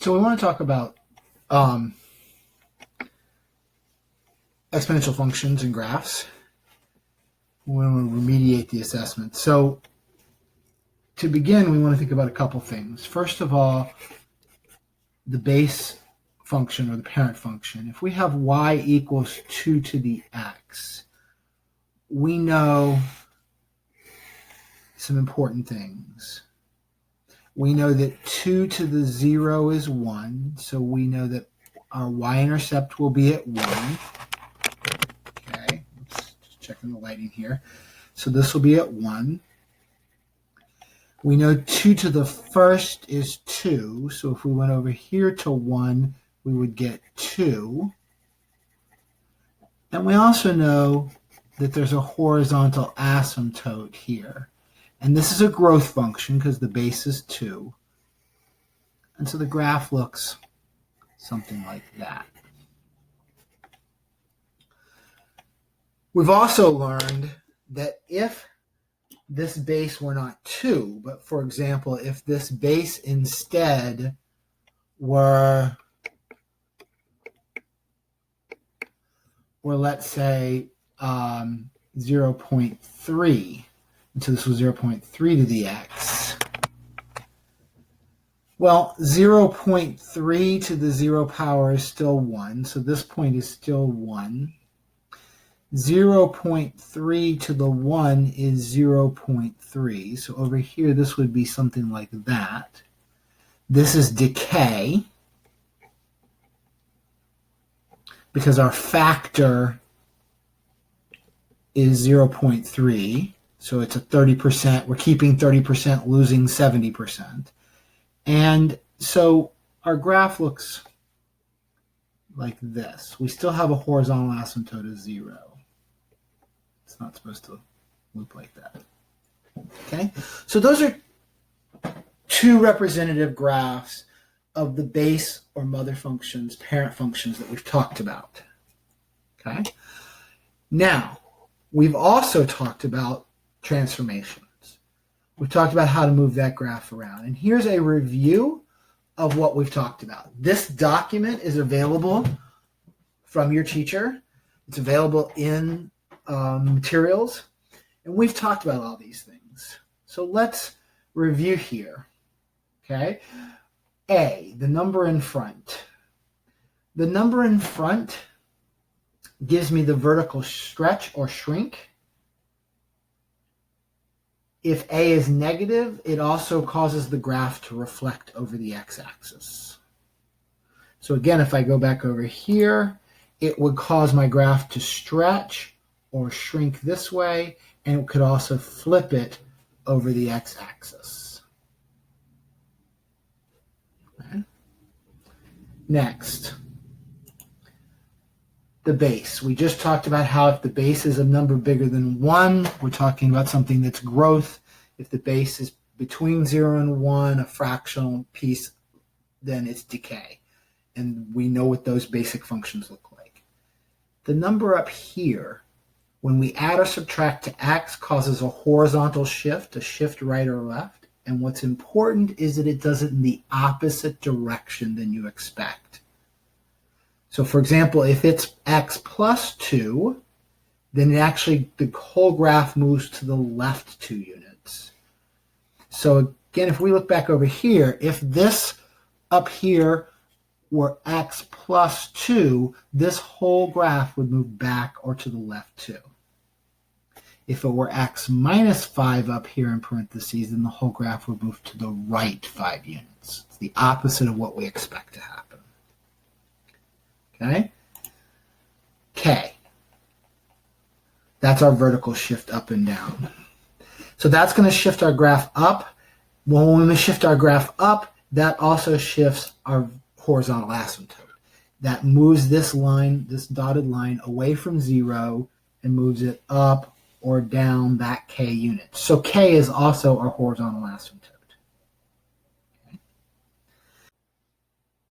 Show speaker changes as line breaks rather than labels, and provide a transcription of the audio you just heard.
So we want to talk about exponential functions and graphs. We want to remediate the assessment. So to begin, we want to think about a couple things. First of all, the base function or the parent function. If we have y equals 2 to the x, we know some important things. We know that 2 to the 0 is 1, so we know that our y-intercept will be at 1. Okay, let's just checking the lighting here. So this will be at 1. We know 2 to the first is 2, so if we went over here to 1, we would get 2. And we also know that there's a horizontal asymptote here. And this is a growth function because the base is 2. And so the graph looks something like that. We've also learned that if this base were not 2, but for example, if this base instead were let's say 0.3, so this was 0.3 to the x. Well, 0.3 to the 0 power is still 1, so this point is still 1. 0.3 to the 1 is 0.3, so over here this would be something like that. This is decay, because our factor is 0.3. So it's a 30%. We're keeping 30%, losing 70%. And so our graph looks like this. We still have a horizontal asymptote of 0. It's not supposed to loop like that. Okay? So those are two representative graphs of the base or mother functions, parent functions that we've talked about. Okay? Now, we've also talked about transformations. We've talked about how to move that graph around. And here's a review of what we've talked about. This document is available from your teacher. It's available in materials. And we've talked about all these things. So let's review here. Okay? A, the number in front. The number in front gives me the vertical stretch or shrink. If A is negative, it also causes the graph to reflect over the x-axis. So again, if I go back over here, it would cause my graph to stretch or shrink this way, and it could also flip it over the x-axis. Okay. Next, the base. We just talked about how if the base is a number bigger than 1, we're talking about something that's growth. If the base is between 0 and 1, a fractional piece, then it's decay. And we know what those basic functions look like. The number up here, when we add or subtract to x, causes a horizontal shift, a shift right or left. And what's important is that it does it in the opposite direction than you expect. So for example, if it's x plus 2, then it actually, the whole graph moves to the left 2 units. So again, if we look back over here, if this up here were x plus 2, this whole graph would move back or to the left 2. If it were x minus 5 up here in parentheses, then the whole graph would move to the right 5 units. It's the opposite of what we expect to happen. Okay? K. That's our vertical shift up and down. So that's going to shift our graph up. When we shift our graph up, that also shifts our horizontal asymptote. That moves this line, this dotted line, away from 0 and moves it up or down that k unit. So k is also our horizontal asymptote.